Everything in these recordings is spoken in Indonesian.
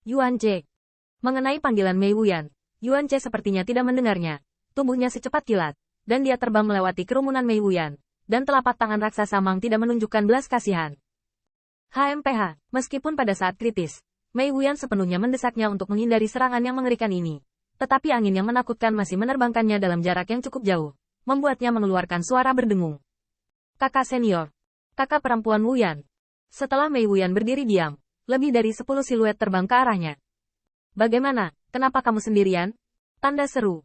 Yuan Ce. Mengenai panggilan Mei Wuyan, Yuan Ce sepertinya tidak mendengarnya. Tubuhnya secepat kilat, dan dia terbang melewati kerumunan Mei Wuyan, dan telapak tangan raksasa Mang tidak menunjukkan belas kasihan. HMPH, meskipun pada saat kritis, Mei Wuyan sepenuhnya mendesaknya untuk menghindari serangan yang mengerikan ini. Tetapi angin yang menakutkan masih menerbangkannya dalam jarak yang cukup jauh, membuatnya mengeluarkan suara berdengung. Kakak senior. Kakak perempuan Wuyan. Setelah Mei Wuyan berdiri diam, lebih dari 10 siluet terbang ke arahnya. Bagaimana, kenapa kamu sendirian? Tanda seru.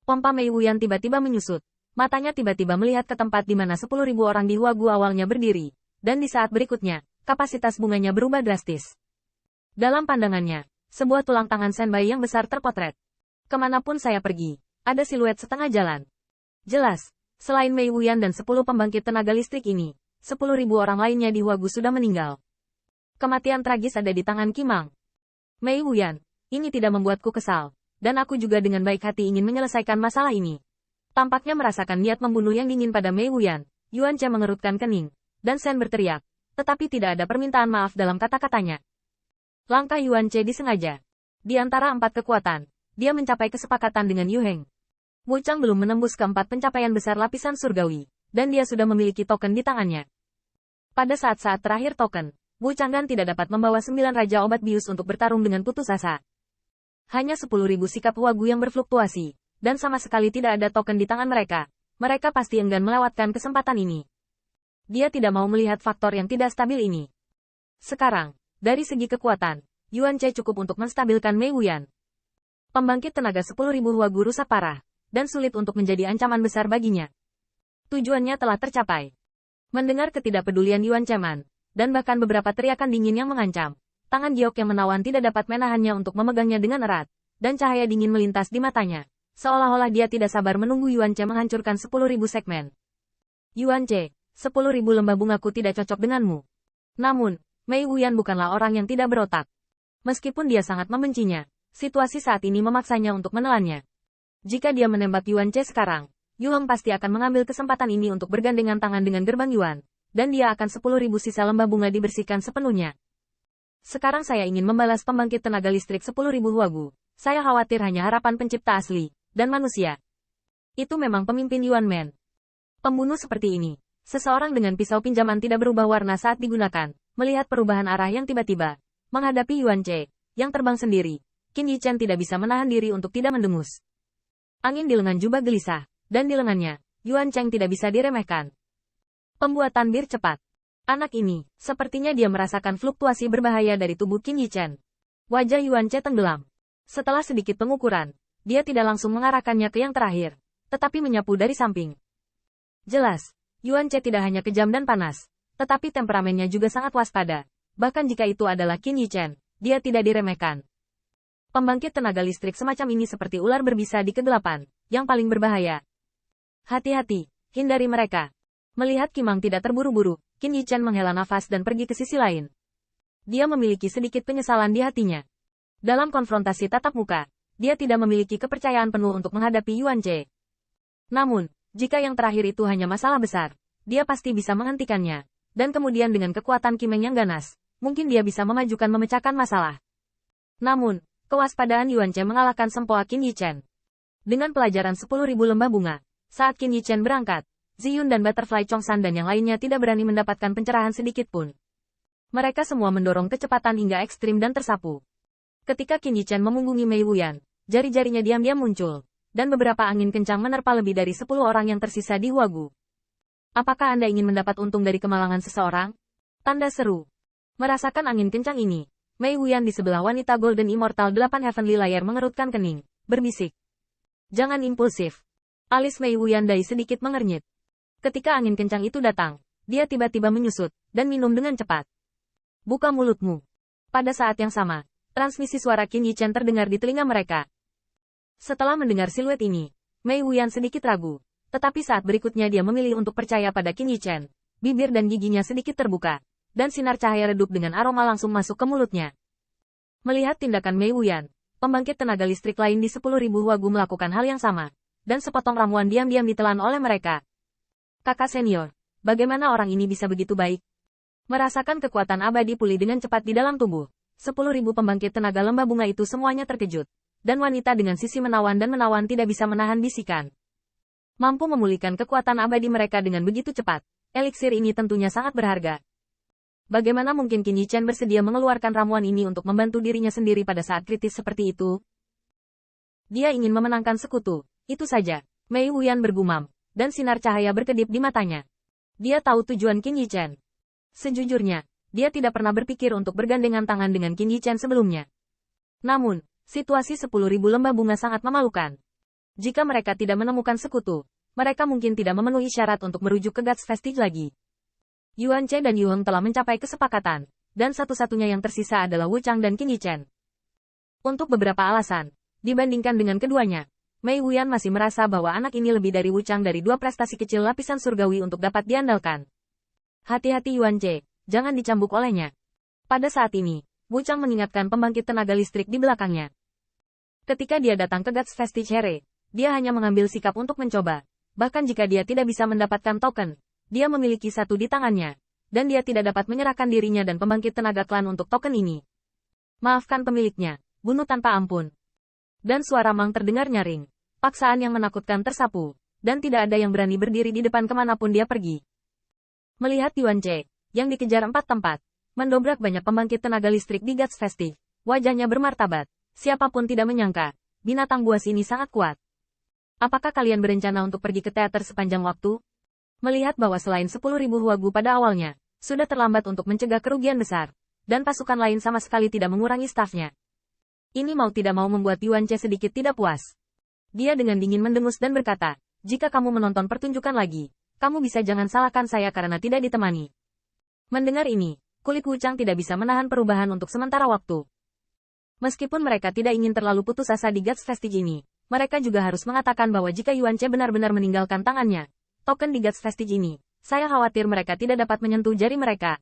Pompa Mei Wuyan tiba-tiba menyusut. Matanya tiba-tiba melihat ke tempat di mana 10.000 orang di Huagu awalnya berdiri. Dan di saat berikutnya, kapasitas bunganya berubah drastis. Dalam pandangannya, sebuah tulang tangan Senbai yang besar terpotret. Kemanapun saya pergi, ada siluet setengah jalan. Jelas, selain Mei Wuyan dan 10 pembangkit tenaga listrik ini, 10.000 orang lainnya di Huagu sudah meninggal. Kematian tragis ada di tangan Kimang. Mei Wuyan, ini tidak membuatku kesal, dan aku juga dengan baik hati ingin menyelesaikan masalah ini. Tampaknya merasakan niat membunuh yang dingin pada Mei Wuyan, Yuan Ce mengerutkan kening, dan Sen berteriak, tetapi tidak ada permintaan maaf dalam kata-katanya. Langkah Yuan Ce disengaja. Di antara 4 kekuatan, dia mencapai kesepakatan dengan Yu Heng. Wu Chang belum menembus keempat pencapaian besar lapisan surgawi, dan dia sudah memiliki token di tangannya. Pada saat-saat terakhir token, Wu Chang'an tidak dapat membawa 9 Raja Obat Bius untuk bertarung dengan putus asa. Hanya 10.000 sikap Huagu yang berfluktuasi, dan sama sekali tidak ada token di tangan mereka. Mereka pasti enggan melewatkan kesempatan ini. Dia tidak mau melihat faktor yang tidak stabil ini. Sekarang, dari segi kekuatan, Yuan Ce cukup untuk menstabilkan Mei Wuyan. Pembangkit tenaga 10.000 Huagu rusak parah, dan sulit untuk menjadi ancaman besar baginya. Tujuannya telah tercapai. Mendengar ketidakpedulian Yuan Ce-man, dan bahkan beberapa teriakan dingin yang mengancam, tangan giok yang menawan tidak dapat menahannya untuk memegangnya dengan erat, dan cahaya dingin melintas di matanya, seolah-olah dia tidak sabar menunggu Yuan Ce menghancurkan 10.000 segmen. Yuan Ce, 10.000 lembah bungaku tidak cocok denganmu. Namun, Mei Wuyan bukanlah orang yang tidak berotak. Meskipun dia sangat membencinya, situasi saat ini memaksanya untuk menelannya. Jika dia menembak Yuan Ce sekarang, Yu Heng pasti akan mengambil kesempatan ini untuk bergandengan tangan dengan gerbang Yuan, dan dia akan 10.000 sisa lembah bunga dibersihkan sepenuhnya. Sekarang saya ingin membalas pembangkit tenaga listrik 10.000 Huagu. Saya khawatir hanya harapan pencipta asli, dan manusia. Itu memang pemimpin Yuan Men. Pembunuh seperti ini, seseorang dengan pisau pinjaman tidak berubah warna saat digunakan, melihat perubahan arah yang tiba-tiba, menghadapi Yuan Ce, yang terbang sendiri, Qin Yichen tidak bisa menahan diri untuk tidak mendengus. Angin di lengan jubah gelisah. Dan di lengannya, Yuan Cheng tidak bisa diremehkan. Pembuatan bir cepat. Anak ini, sepertinya dia merasakan fluktuasi berbahaya dari tubuh Qin Yichen. Wajah Yuan Ce tenggelam. Setelah sedikit pengukuran, dia tidak langsung mengarahkannya ke yang terakhir, tetapi menyapu dari samping. Jelas, Yuan Ce tidak hanya kejam dan panas, tetapi temperamennya juga sangat waspada. Bahkan jika itu adalah Qin Yichen, dia tidak diremehkan. Pembangkit tenaga listrik semacam ini seperti ular berbisa di kegelapan, yang paling berbahaya. Hati-hati, hindari mereka. Melihat Kimang tidak terburu-buru, Qin Yichen menghela nafas dan pergi ke sisi lain. Dia memiliki sedikit penyesalan di hatinya. Dalam konfrontasi tatap muka, dia tidak memiliki kepercayaan penuh untuk menghadapi Yuan Ce. Namun, jika yang terakhir itu hanya masalah besar, dia pasti bisa menghentikannya. Dan kemudian dengan kekuatan Kimeng yang ganas, mungkin dia bisa memecahkan masalah. Namun, kewaspadaan Yuan Ce mengalahkan sempoa Qin Yichen. Dengan pelajaran 10.000 lembah bunga, saat Qin Yichen berangkat, Ziyun dan Butterfly Chongsan dan yang lainnya tidak berani mendapatkan pencerahan sedikit pun. Mereka semua mendorong kecepatan hingga ekstrim dan tersapu. Ketika Qin Yichen memunggungi Mei Wuyan, jari-jarinya diam-diam muncul, dan beberapa angin kencang menerpa lebih dari 10 orang yang tersisa di Huagu. Apakah Anda ingin mendapat untung dari kemalangan seseorang? Tanda seru. Merasakan angin kencang ini, Mei Wuyan di sebelah wanita Golden Immortal 8 Heavenly Layer mengerutkan kening, berbisik. Jangan impulsif. Alis Mei Wuyan Dai sedikit mengernyit. Ketika angin kencang itu datang, dia tiba-tiba menyusut, dan minum dengan cepat. Buka mulutmu. Pada saat yang sama, transmisi suara Qin Yichen terdengar di telinga mereka. Setelah mendengar siluet ini, Mei Wuyan sedikit ragu, tetapi saat berikutnya dia memilih untuk percaya pada Qin Yichen. Bibir dan giginya sedikit terbuka, dan sinar cahaya redup dengan aroma langsung masuk ke mulutnya. Melihat tindakan Mei Wuyan, pembangkit tenaga listrik lain di 10.000 Huagu melakukan hal yang sama, dan sepotong ramuan diam-diam ditelan oleh mereka. Kakak senior, bagaimana orang ini bisa begitu baik? Merasakan kekuatan abadi pulih dengan cepat di dalam tubuh, 10.000 pembangkit tenaga lembah bunga itu semuanya terkejut. Dan wanita dengan sisi menawan dan menawan tidak bisa menahan bisikan. Mampu memulihkan kekuatan abadi mereka dengan begitu cepat. Eliksir ini tentunya sangat berharga. Bagaimana mungkin Qin Yichen bersedia mengeluarkan ramuan ini untuk membantu dirinya sendiri pada saat kritis seperti itu? Dia ingin memenangkan sekutu. Itu saja. Mei Wuyan bergumam. Dan sinar cahaya berkedip di matanya. Dia tahu tujuan Qin Yichen. Sejujurnya, dia tidak pernah berpikir untuk bergandengan tangan dengan Qin Yichen sebelumnya. Namun, situasi 10.000 lembah bunga sangat memalukan. Jika mereka tidak menemukan sekutu, mereka mungkin tidak memenuhi syarat untuk merujuk ke God's Vestige lagi. Yuan Che dan Yu Heng telah mencapai kesepakatan, dan satu-satunya yang tersisa adalah Wu Chang dan Qin Yichen. Untuk beberapa alasan, dibandingkan dengan keduanya, Mei Wuyan masih merasa bahwa anak ini lebih dari Wu Chang dari dua prestasi kecil lapisan surgawi untuk dapat diandalkan. Hati-hati Yuan Che, jangan dicambuk olehnya. Pada saat ini, Wu Chang mengingatkan pembangkit tenaga listrik di belakangnya. Ketika dia datang ke God's Vestige Here, dia hanya mengambil sikap untuk mencoba. Bahkan jika dia tidak bisa mendapatkan token, dia memiliki satu di tangannya. Dan dia tidak dapat menyerahkan dirinya dan pembangkit tenaga klan untuk token ini. Maafkan pemiliknya, bunuh tanpa ampun. Dan suara Mang terdengar nyaring. Paksaan yang menakutkan tersapu. Dan tidak ada yang berani berdiri di depan kemanapun dia pergi. Melihat Yuan Che, yang dikejar 4 tempat, mendobrak banyak pembangkit tenaga listrik di God's Vestige. Wajahnya bermartabat. Siapapun tidak menyangka, binatang buas ini sangat kuat. Apakah kalian berencana untuk pergi ke teater sepanjang waktu? Melihat bahwa selain 10.000 huagu pada awalnya, sudah terlambat untuk mencegah kerugian besar, dan pasukan lain sama sekali tidak mengurangi stafnya. Ini mau tidak mau membuat Yuan Che sedikit tidak puas. Dia dengan dingin mendengus dan berkata, jika kamu menonton pertunjukan lagi, kamu bisa jangan salahkan saya karena tidak ditemani. Mendengar ini, kulit Wu Chang tidak bisa menahan perubahan untuk sementara waktu. Meskipun mereka tidak ingin terlalu putus asa di God's Vestige ini, mereka juga harus mengatakan bahwa jika Yuan Che benar-benar meninggalkan tangannya, token di God's Vestige ini, saya khawatir mereka tidak dapat menyentuh jari mereka.